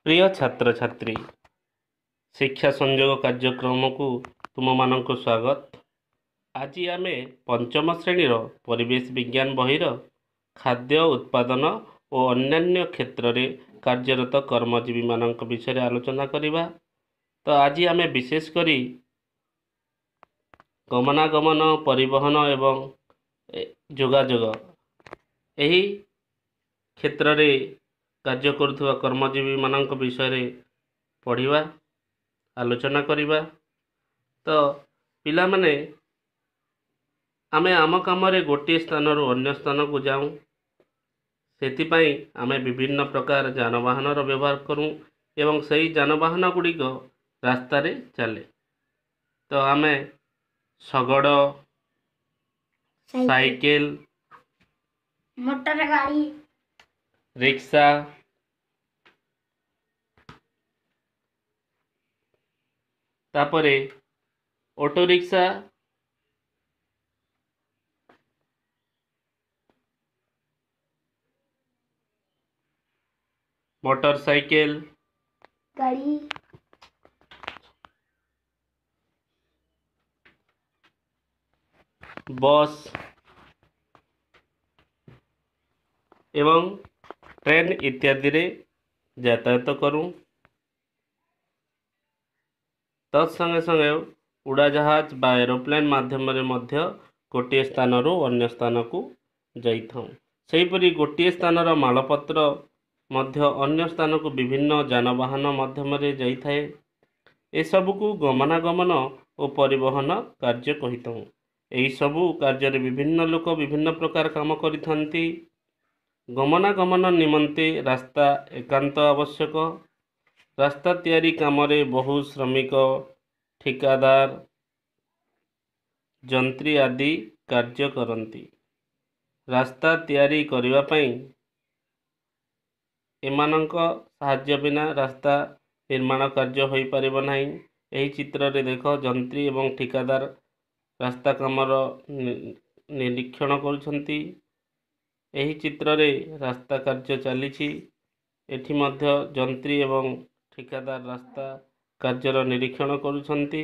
प्रिय छात्र छात्री शिक्षा संयोग कार्यक्रम को तुम मानक स्वागत। आज आम पंचम श्रेणी परिवेश विज्ञान बहिर खाद्य उत्पादन और अन्यान्य क्षेत्र में कार्यरत कर्मजीवी मानक विषय आलोचना करवा। तो आज आम विशेषकर गमनागमन परिवहन एवं जोगाजोग यही क्षेत्र में कार्य करुवा कर्मजीवी मानक विषय पढ़िवा आलोचना करवा। तो पिला माने आमे आम काम गोटे स्थान अन्य स्थान को जाऊँ, से आमे विभिन्न प्रकार जानवाहन व्यवहार करूँ एवं सही जानवाहन गुड़िक रास्ता रे चले। तो आमे शगड़, साइकिल, मोटर गाड़ी, रिक्शा, तापरे ऑटो रिक्शा, मोटरसाइकिल, गाड़ी, बस एवं ट्रेन इत्यादि रे यातायात करूँ। तत्संगे संगे उड़ाजाहाज बा एरोप्लेन माध्यम गोटे स्थान अन्य स्थान को जाइथां। सेहीपरि गोटे स्थान मालपत्र अन्य स्थान को विभिन्न जानवाहन माध्यम जाइथाए। एसबू को गमनागमन और परिवहन कार्य कहिथां। एही सबु कार्य विभिन्न लोक विभिन्न प्रकार काम करिथांती। गमनागमन निमंते रास्ता एकांत आवश्यक। रास्ता तैयारी काम रे बहु श्रमिक, ठिकादार, जंत्री आदि कार्य करती। रास्ता तैयारी करिवा पई एमानंक साहाय्य बिना रास्ता निर्माण कार्य होई परिबो नाही। एही चित्र रे देखो जंत्री एवं ठिकादार रास्ता कामर निरीक्षण करुछंती। एही चित्र रे रास्ता कार्य चलीछि। एठी मध्य जंत्री एवं ठिकादार रास्ता कार्यर निरीक्षण करुछंती।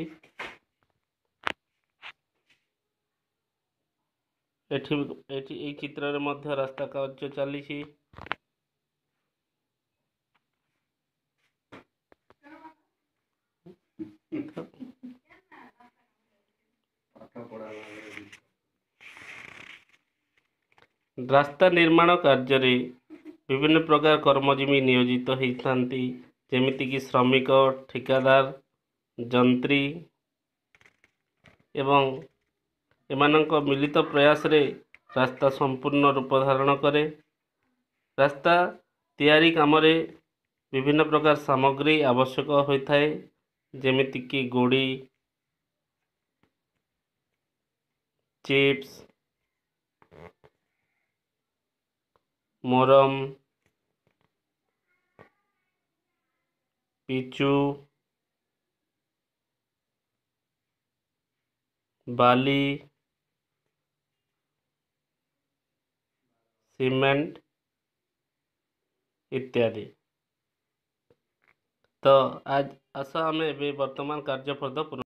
एठी चित्र रे मध्य रास्ता कार्य चलीछि। रास्ता निर्माण कार्य रे विभिन्न प्रकार कर्मजीवी नियोजित होती, जेमितिक श्रमिक, ठिकादार, जंत्री एवं एमानंक मिलित प्रयास रे रास्ता संपूर्ण रूप धारण करे। रास्ता तैयारी काम रे विभिन्न प्रकार सामग्री आवश्यक होता है, जेमितिक गोड़ी, चिप्स, मोरम, पिचू, बाली, सीमेंट इत्यादि। तो आज आशा आम वर्तमान कार्यपद